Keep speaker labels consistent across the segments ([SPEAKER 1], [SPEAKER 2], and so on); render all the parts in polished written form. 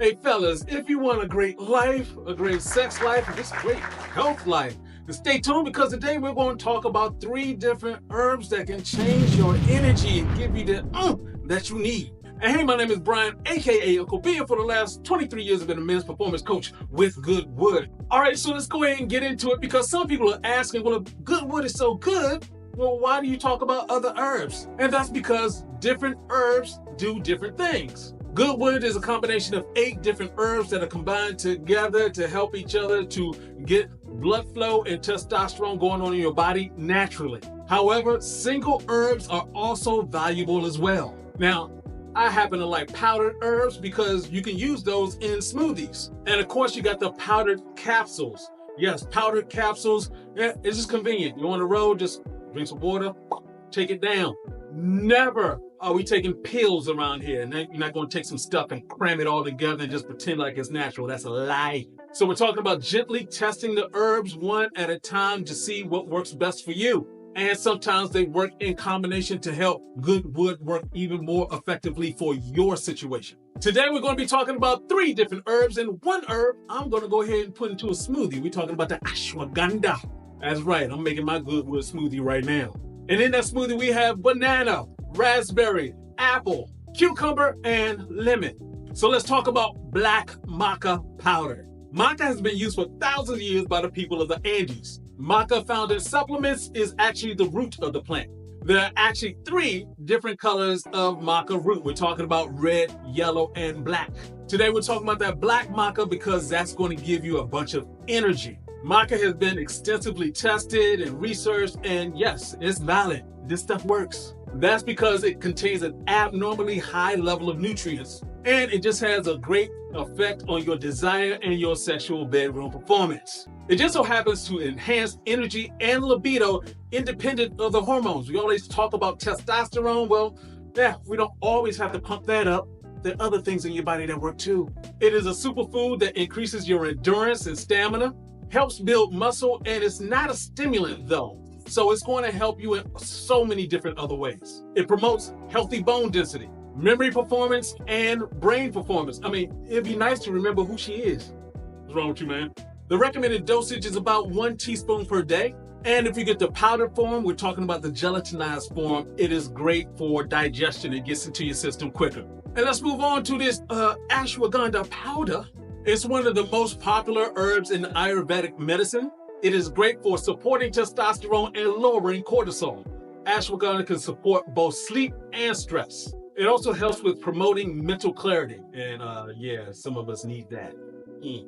[SPEAKER 1] Hey fellas, if you want a great life, a great sex life, and just a great health life, then stay tuned because today we're going to talk about 3 different herbs that can change your energy and give you the that you need. And hey, my name is Brian, aka Uncle B, and for the last 23 years I've been a men's performance coach with GoodWood. All right, so let's go ahead and get into it because some people are asking, well, if GoodWood is so good, well, why do you talk about other herbs? And that's because different herbs do different things. GoodWood is a combination of 8 different herbs that are combined together to help each other to get blood flow and testosterone going on in your body naturally. However, single herbs are also valuable as well. Now, I happen to like powdered herbs because you can use those in smoothies. And of course, you got the powdered capsules. Yes, powdered capsules. Yeah, it's just convenient. You're on the road, just drink some water, take it down. Never are we taking pills around here. And you're not going to take some stuff and cram it all together and just pretend like it's natural. That's a lie. So we're talking about gently testing the herbs one at a time to see what works best for you. And sometimes they work in combination to help GoodWood work even more effectively for your situation. Today we're going to be talking about 3 different herbs, and one herb I'm going to go ahead and put into a smoothie. We're talking about the Ashwagandha. That's right, I'm making my GoodWood smoothie right now. And in that smoothie we have banana, raspberry, apple, cucumber, and lemon. So let's talk about black maca powder. Maca has been used for thousands of years by the people of the Andes. Maca found in supplements is actually the root of the plant. There are actually 3 different colors of maca root. We're talking about red, yellow, and black. Today we're talking about that black maca because that's going to give you a bunch of energy. Maca has been extensively tested and researched, and yes, it's valid. This stuff works. That's because it contains an abnormally high level of nutrients, and it just has a great effect on your desire and your sexual bedroom performance. It just so happens to enhance energy and libido independent of the hormones. We always talk about testosterone. Well, yeah, we don't always have to pump that up. There are other things in your body that work too. It is a superfood that increases your endurance and stamina, helps build muscle, and it's not a stimulant though. So it's going to help you in so many different other ways. It promotes healthy bone density, memory performance, and brain performance. I mean, it'd be nice to remember who she is. What's wrong with you, man? The recommended dosage is about 1 teaspoon per day. And if you get the powdered form, we're talking about the gelatinized form, it is great for digestion. It gets into your system quicker. And let's move on to this ashwagandha powder. It's one of the most popular herbs in Ayurvedic medicine. It is great for supporting testosterone and lowering cortisol. Ashwagandha can support both sleep and stress. It also helps with promoting mental clarity. And yeah, some of us need that.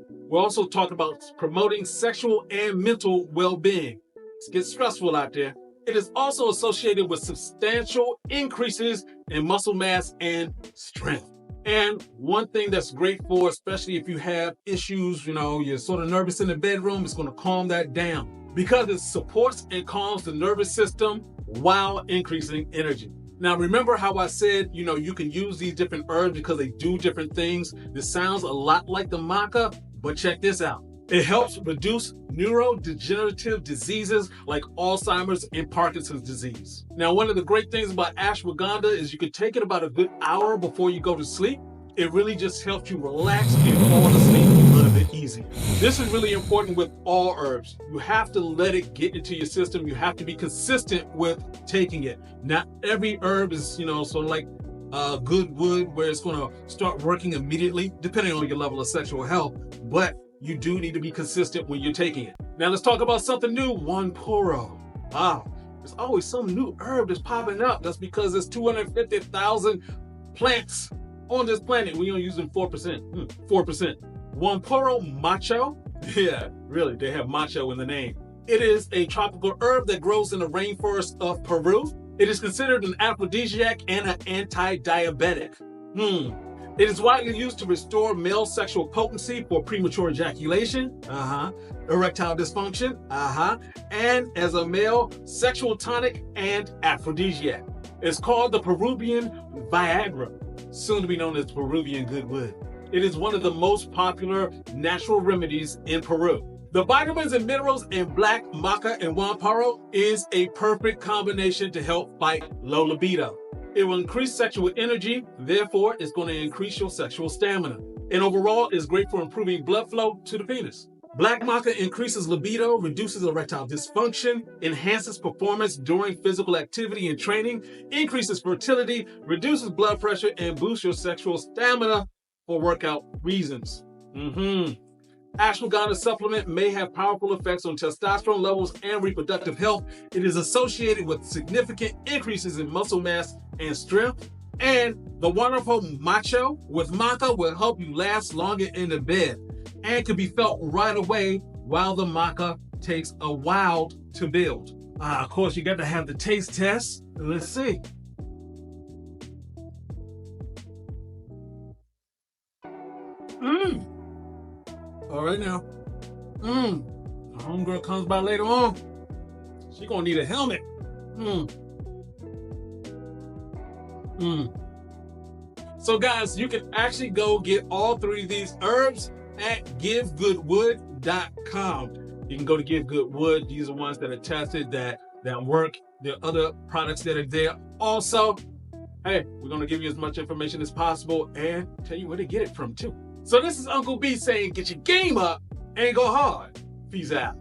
[SPEAKER 1] We're also talking about promoting sexual and mental well-being. It gets stressful out there. It is also associated with substantial increases in muscle mass and strength. And one thing that's great for, especially if you have issues, you're sort of nervous in the bedroom, it's going to calm that down because it supports and calms the nervous system while increasing energy. Now, remember how I said, you can use these different herbs because they do different things. This sounds a lot like the maca, but check this out. It helps reduce neurodegenerative diseases like Alzheimer's and Parkinson's disease. Now, one of the great things about ashwagandha is you can take it about a good hour before you go to sleep. It really just helps you relax and fall asleep a little bit easier. This is really important with all herbs. You have to let it get into your system. You have to be consistent with taking it. Not every herb is, sort of like GoodWood, where it's going to start working immediately, depending on your level of sexual health. But you do need to be consistent when you're taking it. Now let's talk about something new, Huanarpo. Wow, there's always some new herb that's popping up. That's because there's 250,000 plants on this planet. We only using 4%. 4%. Huanarpo Macho. Yeah, really, they have macho in the name. It is a tropical herb that grows in the rainforest of Peru. It is considered an aphrodisiac and an anti-diabetic. It is widely used to restore male sexual potency for premature ejaculation, erectile dysfunction, and as a male sexual tonic and aphrodisiac. It's called the Peruvian Viagra, soon to be known as Peruvian GoodWood. It is one of the most popular natural remedies in Peru. The vitamins and minerals in black maca and Huanarpo is a perfect combination to help fight low libido. It will increase sexual energy, therefore it's going to increase your sexual stamina. And overall, it's great for improving blood flow to the penis. Black maca increases libido, reduces erectile dysfunction, enhances performance during physical activity and training, increases fertility, reduces blood pressure, and boosts your sexual stamina for workout reasons. Ashwagandha supplement may have powerful effects on testosterone levels and reproductive health. It is associated with significant increases in muscle mass and strength. And the Huanarpo Macho with maca will help you last longer in the bed and can be felt right away, while the maca takes a while to build. Of course, you got to have the taste test. Let's see. All right now. The homegirl comes by later on. She gonna need a helmet. So guys, you can actually go get all three of these herbs at GiveGoodWood.com. You can go to Give Good Wood. These are ones that are tested, that work. There are other products that are there. Also, hey, we're gonna give you as much information as possible and tell you where to get it from too. So this is Uncle B saying, get your game up and go hard. Peace out.